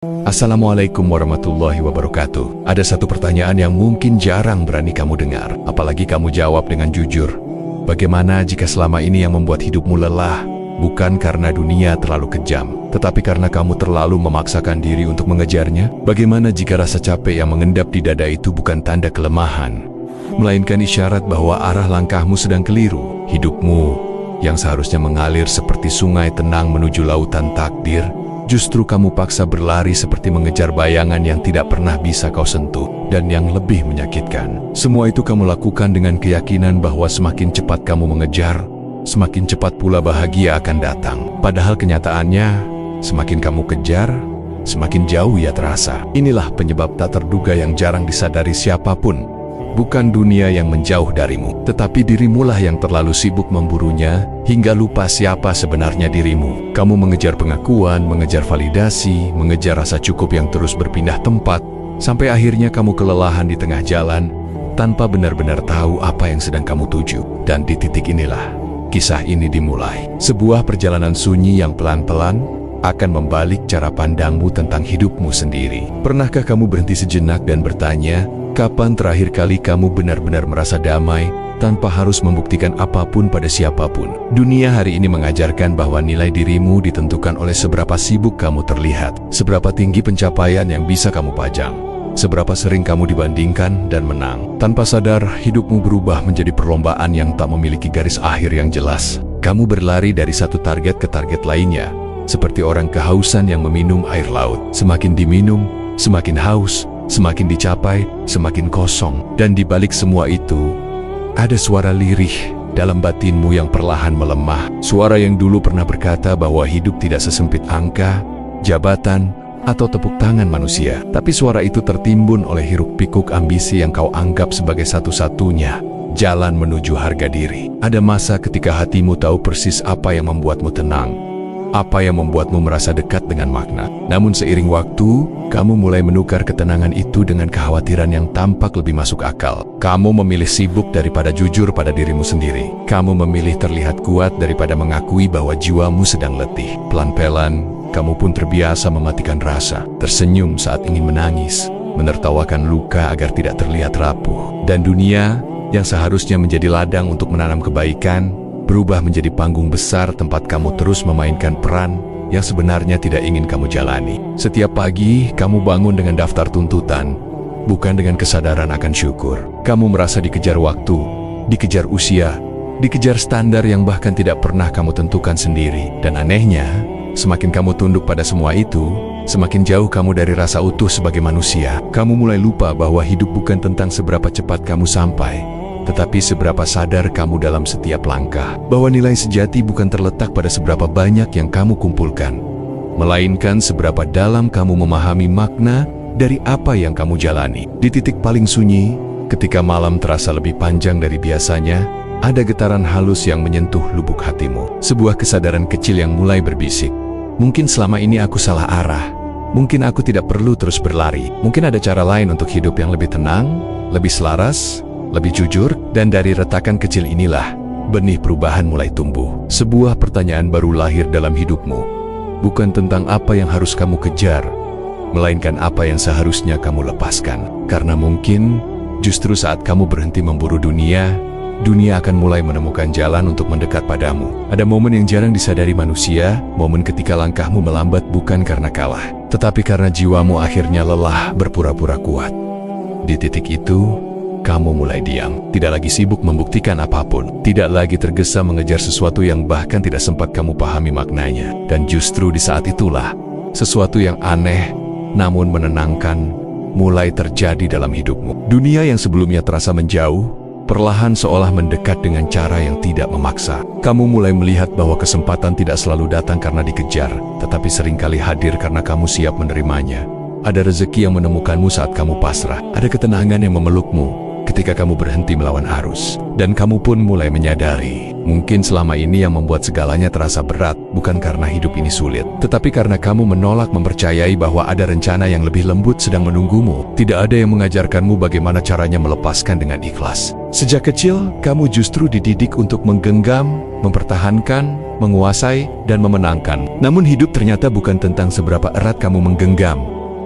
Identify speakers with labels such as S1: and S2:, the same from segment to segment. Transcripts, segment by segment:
S1: Assalamualaikum warahmatullahi wabarakatuh. Ada satu pertanyaan yang mungkin jarang berani kamu dengar, apalagi kamu jawab dengan jujur. Bagaimana jika selama ini yang membuat hidupmu lelah, bukan karena dunia terlalu kejam, tetapi karena kamu terlalu memaksakan diri untuk mengejarnya? Bagaimana jika rasa capek yang mengendap di dada itu bukan tanda kelemahan, melainkan isyarat bahwa arah langkahmu sedang keliru? Hidupmu yang seharusnya mengalir seperti sungai tenang menuju lautan takdir, justru kamu paksa berlari seperti mengejar bayangan yang tidak pernah bisa kau sentuh, dan yang lebih menyakitkan, semua itu kamu lakukan dengan keyakinan bahwa semakin cepat kamu mengejar, semakin cepat pula bahagia akan datang. Padahal kenyataannya, semakin kamu kejar, semakin jauh ia terasa. Inilah penyebab tak terduga yang jarang disadari siapapun. Bukan dunia yang menjauh darimu, tetapi dirimulah yang terlalu sibuk memburunya, hingga lupa siapa sebenarnya dirimu. Kamu mengejar pengakuan, mengejar validasi, mengejar rasa cukup yang terus berpindah tempat, sampai akhirnya kamu kelelahan di tengah jalan, tanpa benar-benar tahu apa yang sedang kamu tuju. Dan di titik inilah, kisah ini dimulai. Sebuah perjalanan sunyi yang pelan-pelan akan membalik cara pandangmu tentang hidupmu sendiri. Pernahkah kamu berhenti sejenak dan bertanya, kapan terakhir kali kamu benar-benar merasa damai tanpa harus membuktikan apapun pada siapapun? Dunia hari ini mengajarkan bahwa nilai dirimu ditentukan oleh seberapa sibuk kamu terlihat, seberapa tinggi pencapaian yang bisa kamu pajang, seberapa sering kamu dibandingkan dan menang. Tanpa sadar, hidupmu berubah menjadi perlombaan yang tak memiliki garis akhir yang jelas. Kamu berlari dari satu target ke target lainnya, seperti orang kehausan yang meminum air laut. Semakin diminum, semakin haus, semakin dicapai, semakin kosong. Dan di balik semua itu, ada suara lirih dalam batinmu yang perlahan melemah. Suara yang dulu pernah berkata bahwa hidup tidak sesempit angka, jabatan, atau tepuk tangan manusia. Tapi suara itu tertimbun oleh hiruk-pikuk ambisi yang kau anggap sebagai satu-satunya jalan menuju harga diri. Ada masa ketika hatimu tahu persis apa yang membuatmu tenang, apa yang membuatmu merasa dekat dengan makna. Namun seiring waktu, kamu mulai menukar ketenangan itu dengan kekhawatiran yang tampak lebih masuk akal. Kamu memilih sibuk daripada jujur pada dirimu sendiri. Kamu memilih terlihat kuat daripada mengakui bahwa jiwamu sedang letih. Pelan-pelan, kamu pun terbiasa mematikan rasa, tersenyum saat ingin menangis, menertawakan luka agar tidak terlihat rapuh. Dan dunia yang seharusnya menjadi ladang untuk menanam kebaikan, berubah menjadi panggung besar tempat kamu terus memainkan peran yang sebenarnya tidak ingin kamu jalani. Setiap pagi, kamu bangun dengan daftar tuntutan, bukan dengan kesadaran akan syukur. Kamu merasa dikejar waktu, dikejar usia, dikejar standar yang bahkan tidak pernah kamu tentukan sendiri. Dan anehnya, semakin kamu tunduk pada semua itu, semakin jauh kamu dari rasa utuh sebagai manusia. Kamu mulai lupa bahwa hidup bukan tentang seberapa cepat kamu sampai, tetapi seberapa sadar kamu dalam setiap langkah. Bahwa nilai sejati bukan terletak pada seberapa banyak yang kamu kumpulkan, melainkan seberapa dalam kamu memahami makna dari apa yang kamu jalani. Di titik paling sunyi, ketika malam terasa lebih panjang dari biasanya, ada getaran halus yang menyentuh lubuk hatimu. Sebuah kesadaran kecil yang mulai berbisik, mungkin selama ini aku salah arah. Mungkin aku tidak perlu terus berlari. Mungkin ada cara lain untuk hidup yang lebih tenang, lebih selaras, lebih jujur. Dan dari retakan kecil inilah benih perubahan mulai tumbuh. Sebuah pertanyaan baru lahir dalam hidupmu, bukan tentang apa yang harus kamu kejar, melainkan apa yang seharusnya kamu lepaskan. Karena mungkin justru saat kamu berhenti memburu dunia, dunia akan mulai menemukan jalan untuk mendekat padamu. Ada momen yang jarang disadari manusia, momen ketika langkahmu melambat bukan karena kalah, tetapi karena jiwamu akhirnya lelah berpura-pura kuat. Di titik itu, kamu mulai diam, tidak lagi sibuk membuktikan apapun, tidak lagi tergesa mengejar sesuatu yang bahkan tidak sempat kamu pahami maknanya. Dan justru di saat itulah, sesuatu yang aneh namun menenangkan mulai terjadi dalam hidupmu. Dunia yang sebelumnya terasa menjauh, perlahan seolah mendekat dengan cara yang tidak memaksa. Kamu mulai melihat bahwa kesempatan tidak selalu datang karena dikejar, tetapi seringkali hadir karena kamu siap menerimanya. Ada rezeki yang menemukanmu saat kamu pasrah, ada ketenangan yang memelukmu ketika kamu berhenti melawan arus. Dan kamu pun mulai menyadari, mungkin selama ini yang membuat segalanya terasa berat bukan karena hidup ini sulit, tetapi karena kamu menolak mempercayai bahwa ada rencana yang lebih lembut sedang menunggumu. Tidak ada yang mengajarkanmu bagaimana caranya melepaskan dengan ikhlas. Sejak kecil, kamu justru dididik untuk menggenggam, mempertahankan, menguasai, dan memenangkan. Namun hidup ternyata bukan tentang seberapa erat kamu menggenggam,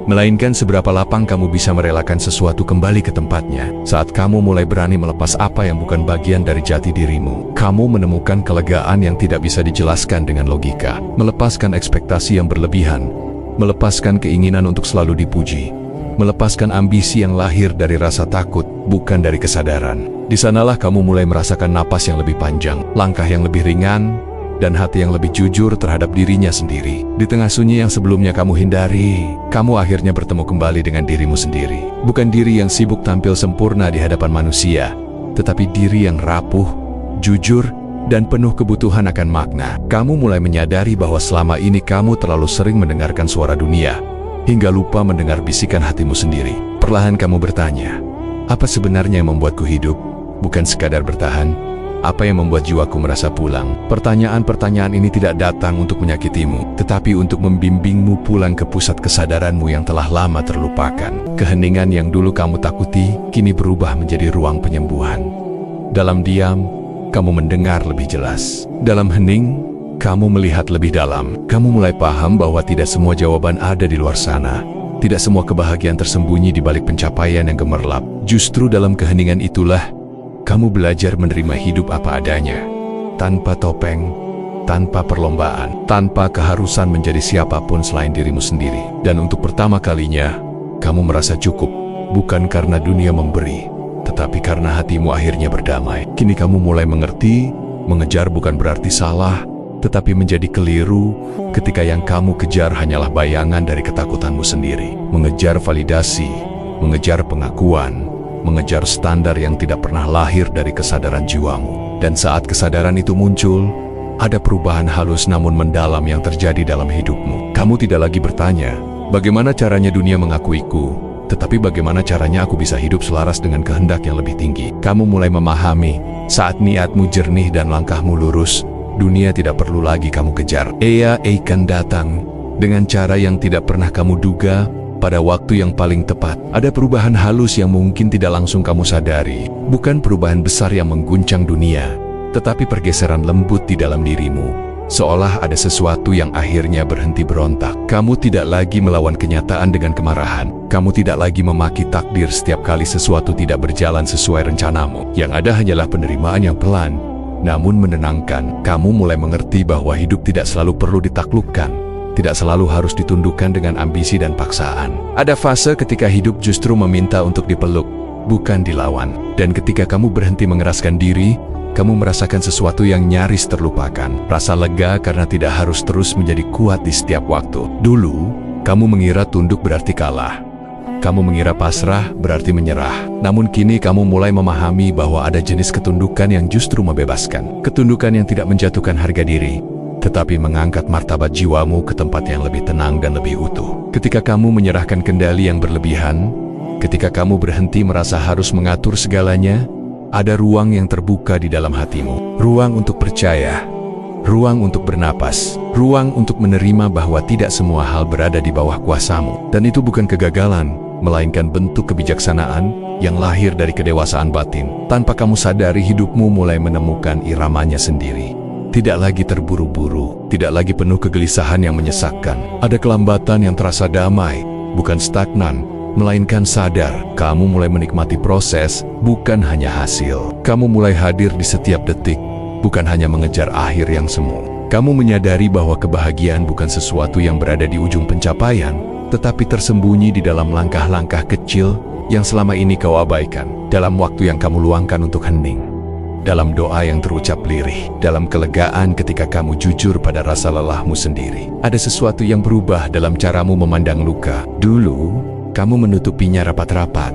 S1: melainkan seberapa lapang kamu bisa merelakan sesuatu kembali ke tempatnya. Saat kamu mulai berani melepas apa yang bukan bagian dari jati dirimu, kamu menemukan kelegaan yang tidak bisa dijelaskan dengan logika. Melepaskan ekspektasi yang berlebihan, melepaskan keinginan untuk selalu dipuji, melepaskan ambisi yang lahir dari rasa takut, bukan dari kesadaran. Di sanalah kamu mulai merasakan napas yang lebih panjang, langkah yang lebih ringan, dan hati yang lebih jujur terhadap dirinya sendiri. Di tengah sunyi yang sebelumnya kamu hindari, kamu akhirnya bertemu kembali dengan dirimu sendiri. Bukan diri yang sibuk tampil sempurna di hadapan manusia, tetapi diri yang rapuh, jujur, dan penuh kebutuhan akan makna. Kamu mulai menyadari bahwa selama ini kamu terlalu sering mendengarkan suara dunia, hingga lupa mendengar bisikan hatimu sendiri. Perlahan kamu bertanya, apa sebenarnya yang membuatku hidup? Bukan sekadar bertahan. Apa yang membuat jiwaku merasa pulang? Pertanyaan-pertanyaan ini tidak datang untuk menyakitimu, tetapi untuk membimbingmu pulang ke pusat kesadaranmu yang telah lama terlupakan. Keheningan yang dulu kamu takuti, kini berubah menjadi ruang penyembuhan. Dalam diam, kamu mendengar lebih jelas. Dalam hening, kamu melihat lebih dalam. Kamu mulai paham bahwa tidak semua jawaban ada di luar sana. Tidak semua kebahagiaan tersembunyi di balik pencapaian yang gemerlap. Justru dalam keheningan itulah kamu belajar menerima hidup apa adanya, tanpa topeng, tanpa perlombaan, tanpa keharusan menjadi siapapun selain dirimu sendiri. Dan untuk pertama kalinya, kamu merasa cukup, bukan karena dunia memberi, tetapi karena hatimu akhirnya berdamai. Kini kamu mulai mengerti, mengejar bukan berarti salah, tetapi menjadi keliru ketika yang kamu kejar hanyalah bayangan dari ketakutanmu sendiri. Mengejar validasi, mengejar pengakuan, mengejar standar yang tidak pernah lahir dari kesadaran jiwamu. Dan saat kesadaran itu muncul, ada perubahan halus namun mendalam yang terjadi dalam hidupmu. Kamu tidak lagi bertanya, bagaimana caranya dunia mengakuiku, tetapi bagaimana caranya aku bisa hidup selaras dengan kehendak yang lebih tinggi. Kamu mulai memahami, saat niatmu jernih dan langkahmu lurus, dunia tidak perlu lagi kamu kejar. Ia akan datang dengan cara yang tidak pernah kamu duga, pada waktu yang paling tepat. Ada perubahan halus yang mungkin tidak langsung kamu sadari. Bukan perubahan besar yang mengguncang dunia, tetapi pergeseran lembut di dalam dirimu. Seolah ada sesuatu yang akhirnya berhenti berontak. Kamu tidak lagi melawan kenyataan dengan kemarahan. Kamu tidak lagi memaki takdir setiap kali sesuatu tidak berjalan sesuai rencanamu. Yang ada hanyalah penerimaan yang pelan, namun menenangkan. Kamu mulai mengerti bahwa hidup tidak selalu perlu ditaklukkan, tidak selalu harus ditundukkan dengan ambisi dan paksaan. Ada fase ketika hidup justru meminta untuk dipeluk, bukan dilawan. Dan ketika kamu berhenti mengeraskan diri, kamu merasakan sesuatu yang nyaris terlupakan. Rasa lega karena tidak harus terus menjadi kuat di setiap waktu. Dulu, kamu mengira tunduk berarti kalah. Kamu mengira pasrah berarti menyerah. Namun kini kamu mulai memahami bahwa ada jenis ketundukan yang justru membebaskan. Ketundukan yang tidak menjatuhkan harga diri, tetapi mengangkat martabat jiwamu ke tempat yang lebih tenang dan lebih utuh. Ketika kamu menyerahkan kendali yang berlebihan, ketika kamu berhenti merasa harus mengatur segalanya, ada ruang yang terbuka di dalam hatimu. Ruang untuk percaya, ruang untuk bernapas, ruang untuk menerima bahwa tidak semua hal berada di bawah kuasamu. Dan itu bukan kegagalan, melainkan bentuk kebijaksanaan yang lahir dari kedewasaan batin. Tanpa kamu sadari, hidupmu mulai menemukan iramanya sendiri. Tidak lagi terburu-buru, tidak lagi penuh kegelisahan yang menyesakkan. Ada kelambatan yang terasa damai, bukan stagnan, melainkan sadar. Kamu mulai menikmati proses, bukan hanya hasil. Kamu mulai hadir di setiap detik, bukan hanya mengejar akhir yang semu. Kamu menyadari bahwa kebahagiaan bukan sesuatu yang berada di ujung pencapaian, tetapi tersembunyi di dalam langkah-langkah kecil yang selama ini kau abaikan. Dalam waktu yang kamu luangkan untuk hening, dalam doa yang terucap lirih, dalam kelegaan ketika kamu jujur pada rasa lelahmu sendiri. Ada sesuatu yang berubah dalam caramu memandang luka. Dulu, kamu menutupinya rapat-rapat.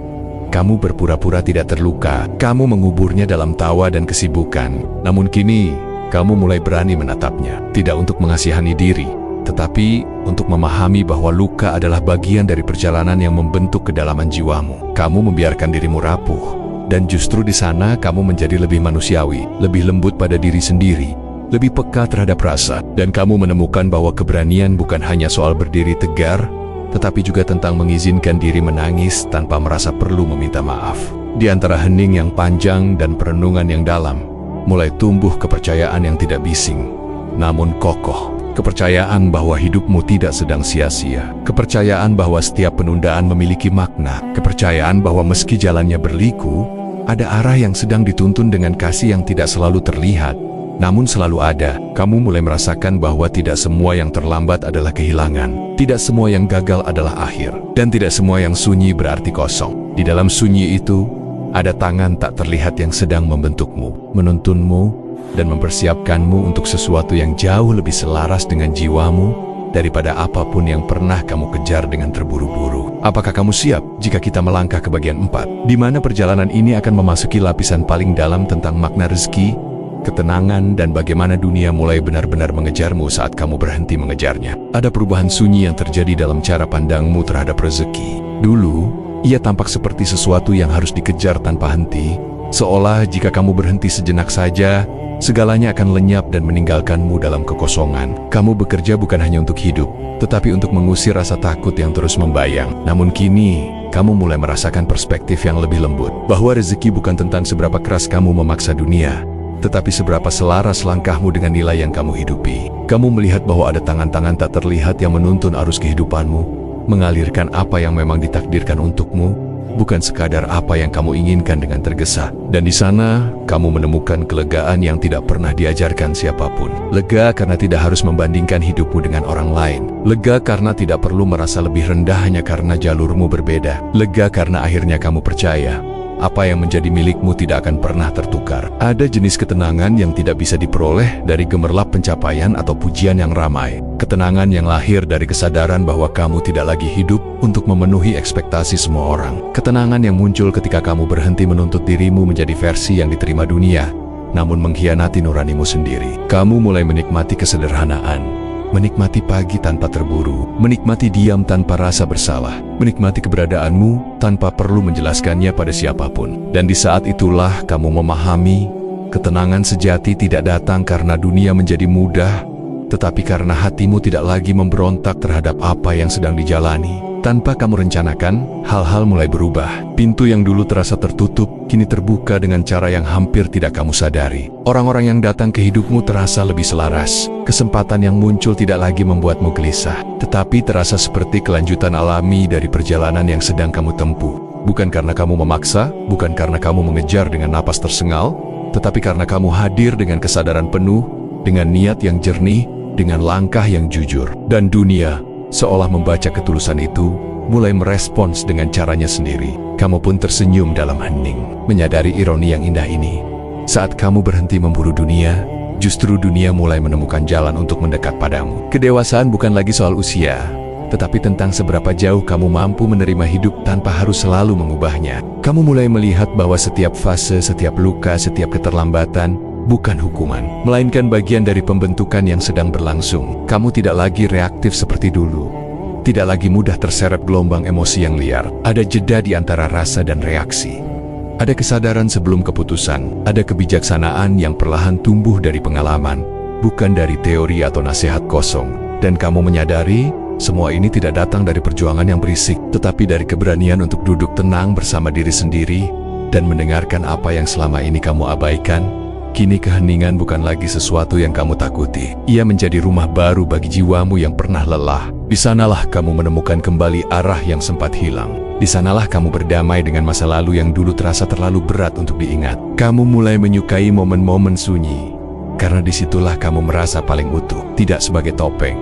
S1: Kamu berpura-pura tidak terluka. Kamu menguburnya dalam tawa dan kesibukan. Namun kini, kamu mulai berani menatapnya. Tidak untuk mengasihani diri, tetapi untuk memahami bahwa luka adalah bagian dari perjalanan yang membentuk kedalaman jiwamu. Kamu membiarkan dirimu rapuh, dan justru di sana kamu menjadi lebih manusiawi, lebih lembut pada diri sendiri, lebih peka terhadap rasa. Dan kamu menemukan bahwa keberanian bukan hanya soal berdiri tegar, tetapi juga tentang mengizinkan diri menangis tanpa merasa perlu meminta maaf. Di antara hening yang panjang dan perenungan yang dalam, mulai tumbuh kepercayaan yang tidak bising. namun kokoh. Kepercayaan bahwa hidupmu tidak sedang sia-sia. Kepercayaan bahwa setiap penundaan memiliki makna. Kepercayaan bahwa meski jalannya berliku, ada arah yang sedang dituntun dengan kasih yang tidak selalu terlihat, namun selalu ada. Kamu mulai merasakan bahwa tidak semua yang terlambat adalah kehilangan. Tidak semua yang gagal adalah akhir. Dan tidak semua yang sunyi berarti kosong. Di dalam sunyi itu, ada tangan tak terlihat yang sedang membentukmu, menuntunmu, dan mempersiapkanmu untuk sesuatu yang jauh lebih selaras dengan jiwamu daripada apapun yang pernah kamu kejar dengan terburu-buru. Apakah kamu siap jika kita melangkah ke bagian 4, di mana perjalanan ini akan memasuki lapisan paling dalam tentang makna rezeki, ketenangan, dan bagaimana dunia mulai benar-benar mengejarmu saat kamu berhenti mengejarnya. Ada perubahan sunyi yang terjadi dalam cara pandangmu terhadap rezeki. Dulu, ia tampak seperti sesuatu yang harus dikejar tanpa henti, seolah jika kamu berhenti sejenak saja, segalanya akan lenyap dan meninggalkanmu dalam kekosongan. Kamu bekerja bukan hanya untuk hidup, tetapi untuk mengusir rasa takut yang terus membayang. Namun kini, kamu mulai merasakan perspektif yang lebih lembut, bahwa rezeki bukan tentang seberapa keras kamu memaksa dunia, tetapi seberapa selaras langkahmu dengan nilai yang kamu hidupi. Kamu melihat bahwa ada tangan-tangan tak terlihat yang menuntun arus kehidupanmu, mengalirkan apa yang memang ditakdirkan untukmu, bukan sekadar apa yang kamu inginkan dengan tergesa. Dan di sana, kamu menemukan kelegaan yang tidak pernah diajarkan siapapun. Lega karena tidak harus membandingkan hidupmu dengan orang lain. Lega karena tidak perlu merasa lebih rendah hanya karena jalurmu berbeda. Lega karena akhirnya kamu percaya apa yang menjadi milikmu tidak akan pernah tertukar. Ada jenis ketenangan yang tidak bisa diperoleh dari gemerlap pencapaian atau pujian yang ramai. Ketenangan yang lahir dari kesadaran bahwa kamu tidak lagi hidup untuk memenuhi ekspektasi semua orang. Ketenangan yang muncul ketika kamu berhenti menuntut dirimu menjadi versi yang diterima dunia, namun mengkhianati nuranimu sendiri. Kamu mulai menikmati kesederhanaan, menikmati pagi tanpa terburu, menikmati diam tanpa rasa bersalah, menikmati keberadaanmu tanpa perlu menjelaskannya pada siapapun. Dan di saat itulah kamu memahami, ketenangan sejati tidak datang karena dunia menjadi mudah, tetapi karena hatimu tidak lagi memberontak terhadap apa yang sedang dijalani. Tanpa kamu rencanakan, hal-hal mulai berubah. Pintu yang dulu terasa tertutup, kini terbuka dengan cara yang hampir tidak kamu sadari. Orang-orang yang datang ke hidupmu terasa lebih selaras. Kesempatan yang muncul tidak lagi membuatmu gelisah, tetapi terasa seperti kelanjutan alami dari perjalanan yang sedang kamu tempuh. Bukan karena kamu memaksa, bukan karena kamu mengejar dengan napas tersengal, tetapi karena kamu hadir dengan kesadaran penuh, dengan niat yang jernih, dengan langkah yang jujur. Dan dunia, seolah membaca ketulusan itu, mulai merespons dengan caranya sendiri. Kamu pun tersenyum dalam hening, menyadari ironi yang indah ini. Saat kamu berhenti memburu dunia, justru dunia mulai menemukan jalan untuk mendekat padamu. Kedewasaan bukan lagi soal usia, tetapi tentang seberapa jauh kamu mampu menerima hidup tanpa harus selalu mengubahnya. Kamu mulai melihat bahwa setiap fase, setiap luka, setiap keterlambatan bukan hukuman, melainkan bagian dari pembentukan yang sedang berlangsung. Kamu tidak lagi reaktif seperti dulu, tidak lagi mudah terseret gelombang emosi yang liar. Ada jeda di antara rasa dan reaksi. Ada kesadaran sebelum keputusan, ada kebijaksanaan yang perlahan tumbuh dari pengalaman, bukan dari teori atau nasihat kosong. Dan kamu menyadari, semua ini tidak datang dari perjuangan yang berisik, tetapi dari keberanian untuk duduk tenang bersama diri sendiri, dan mendengarkan apa yang selama ini kamu abaikan. Kini keheningan bukan lagi sesuatu yang kamu takuti. Ia menjadi rumah baru bagi jiwamu yang pernah lelah. Di sanalah kamu menemukan kembali arah yang sempat hilang. Di sanalah kamu berdamai dengan masa lalu yang dulu terasa terlalu berat untuk diingat. Kamu mulai menyukai momen-momen sunyi, karena disitulah kamu merasa paling utuh. Tidak sebagai topeng,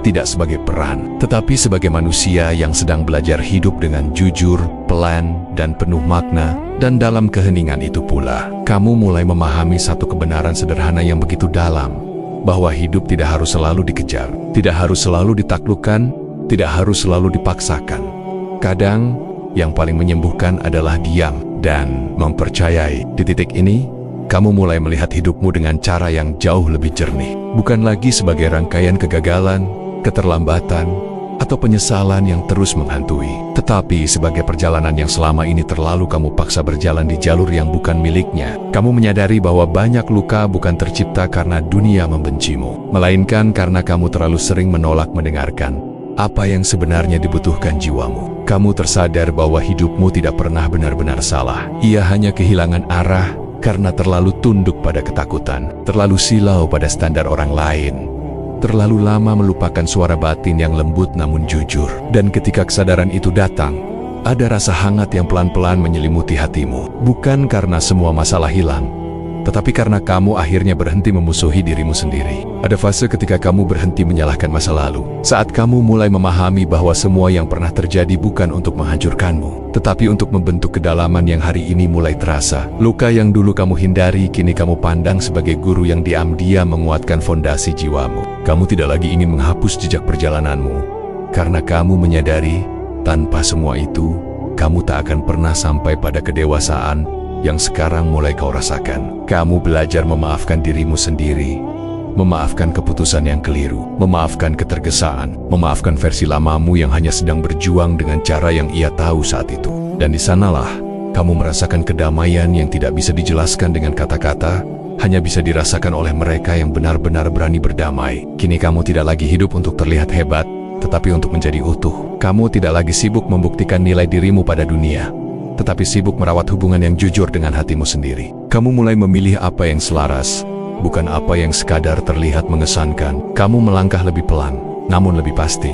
S1: tidak sebagai peran, tetapi sebagai manusia yang sedang belajar hidup dengan jujur, pelan, dan penuh makna. Dan dalam keheningan itu pula, kamu mulai memahami satu kebenaran sederhana yang begitu dalam, bahwa hidup tidak harus selalu dikejar, tidak harus selalu ditaklukkan, tidak harus selalu dipaksakan. Kadang, yang paling menyembuhkan adalah diam dan mempercayai. Di titik ini, kamu mulai melihat hidupmu dengan cara yang jauh lebih jernih. Bukan lagi sebagai rangkaian kegagalan, keterlambatan, atau penyesalan yang terus menghantui, tetapi sebagai perjalanan yang selama ini terlalu kamu paksa berjalan di jalur yang bukan miliknya. Kamu menyadari bahwa banyak luka bukan tercipta karena dunia membencimu, melainkan karena kamu terlalu sering menolak mendengarkan apa yang sebenarnya dibutuhkan jiwamu. Kamu tersadar bahwa hidupmu tidak pernah benar-benar salah. Ia hanya kehilangan arah karena terlalu tunduk pada ketakutan, terlalu silau pada standar orang lain, terlalu lama melupakan suara batin yang lembut namun jujur. Dan ketika kesadaran itu datang, ada rasa hangat yang pelan-pelan menyelimuti hatimu. Bukan karena semua masalah hilang, tetapi karena kamu akhirnya berhenti memusuhi dirimu sendiri. Ada fase ketika kamu berhenti menyalahkan masa lalu. Saat kamu mulai memahami bahwa semua yang pernah terjadi bukan untuk menghancurkanmu, tetapi untuk membentuk kedalaman yang hari ini mulai terasa. Luka yang dulu kamu hindari, kini kamu pandang sebagai guru yang diam-diam menguatkan fondasi jiwamu. Kamu tidak lagi ingin menghapus jejak perjalananmu, karena kamu menyadari, tanpa semua itu, kamu tak akan pernah sampai pada kedewasaan yang sekarang mulai kau rasakan. Kamu belajar memaafkan dirimu sendiri, memaafkan keputusan yang keliru, memaafkan ketergesaan, memaafkan versi lamamu yang hanya sedang berjuang dengan cara yang ia tahu saat itu. Dan di sanalah kamu merasakan kedamaian yang tidak bisa dijelaskan dengan kata-kata, hanya bisa dirasakan oleh mereka yang benar-benar berani berdamai. Kini kamu tidak lagi hidup untuk terlihat hebat, tetapi untuk menjadi utuh. Kamu tidak lagi sibuk membuktikan nilai dirimu pada dunia, tetapi sibuk merawat hubungan yang jujur dengan hatimu sendiri. Kamu mulai memilih apa yang selaras, bukan apa yang sekadar terlihat mengesankan. Kamu melangkah lebih pelan, namun lebih pasti.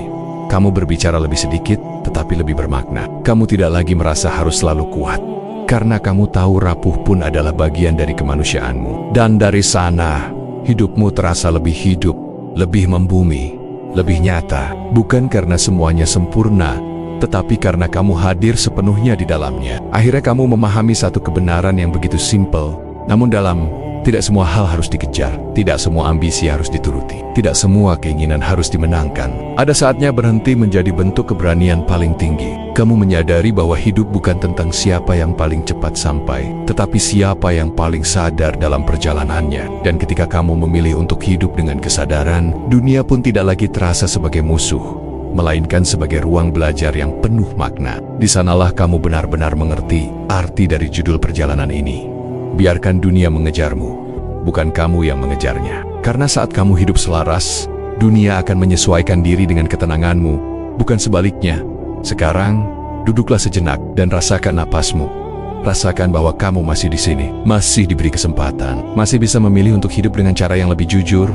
S1: Kamu berbicara lebih sedikit, tetapi lebih bermakna. Kamu tidak lagi merasa harus selalu kuat, karena kamu tahu rapuh pun adalah bagian dari kemanusiaanmu. Dan dari sana, hidupmu terasa lebih hidup, lebih membumi, lebih nyata. Bukan karena semuanya sempurna, tetapi karena kamu hadir sepenuhnya di dalamnya. Akhirnya kamu memahami satu kebenaran yang begitu simpel, namun dalam. Tidak semua hal harus dikejar, tidak semua ambisi harus dituruti, tidak semua keinginan harus dimenangkan. Ada saatnya berhenti menjadi bentuk keberanian paling tinggi. Kamu menyadari bahwa hidup bukan tentang siapa yang paling cepat sampai, tetapi siapa yang paling sadar dalam perjalanannya. Dan ketika kamu memilih untuk hidup dengan kesadaran, dunia pun tidak lagi terasa sebagai musuh, melainkan sebagai ruang belajar yang penuh makna. Di sanalah kamu benar-benar mengerti arti dari judul perjalanan ini. Biarkan dunia mengejarmu, bukan kamu yang mengejarnya. Karena saat kamu hidup selaras, dunia akan menyesuaikan diri dengan ketenanganmu, bukan sebaliknya. Sekarang, duduklah sejenak dan rasakan napasmu. Rasakan bahwa kamu masih di sini, masih diberi kesempatan, masih bisa memilih untuk hidup dengan cara yang lebih jujur,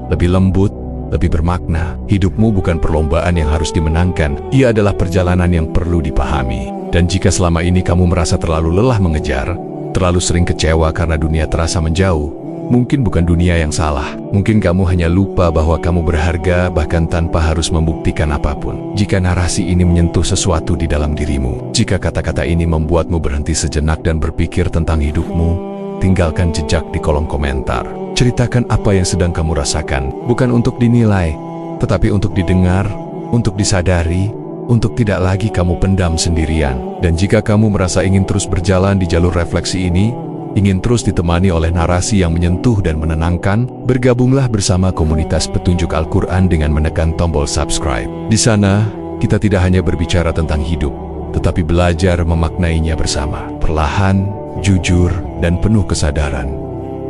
S1: lebih lembut, lebih bermakna. Hidupmu bukan perlombaan yang harus dimenangkan, ia adalah perjalanan yang perlu dipahami. Dan jika selama ini kamu merasa terlalu lelah mengejar, terlalu sering kecewa karena dunia terasa menjauh, mungkin bukan dunia yang salah. Mungkin kamu hanya lupa bahwa kamu berharga bahkan tanpa harus membuktikan apapun. Jika narasi ini menyentuh sesuatu di dalam dirimu, jika kata-kata ini membuatmu berhenti sejenak dan berpikir tentang hidupmu, tinggalkan jejak di kolom komentar. Ceritakan apa yang sedang kamu rasakan, bukan untuk dinilai, tetapi untuk didengar, untuk disadari, untuk tidak lagi kamu pendam sendirian. Dan jika kamu merasa ingin terus berjalan di jalur refleksi ini, ingin terus ditemani oleh narasi yang menyentuh dan menenangkan, bergabunglah bersama komunitas petunjuk Al-Quran dengan menekan tombol subscribe. Di sana, kita tidak hanya berbicara tentang hidup, tetapi belajar memaknainya bersama, perlahan, jujur, dan penuh kesadaran.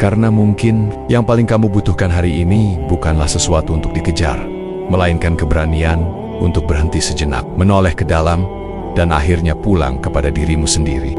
S1: Karena mungkin yang paling kamu butuhkan hari ini bukanlah sesuatu untuk dikejar, melainkan keberanian untuk berhenti sejenak, menoleh ke dalam, dan akhirnya pulang kepada dirimu sendiri.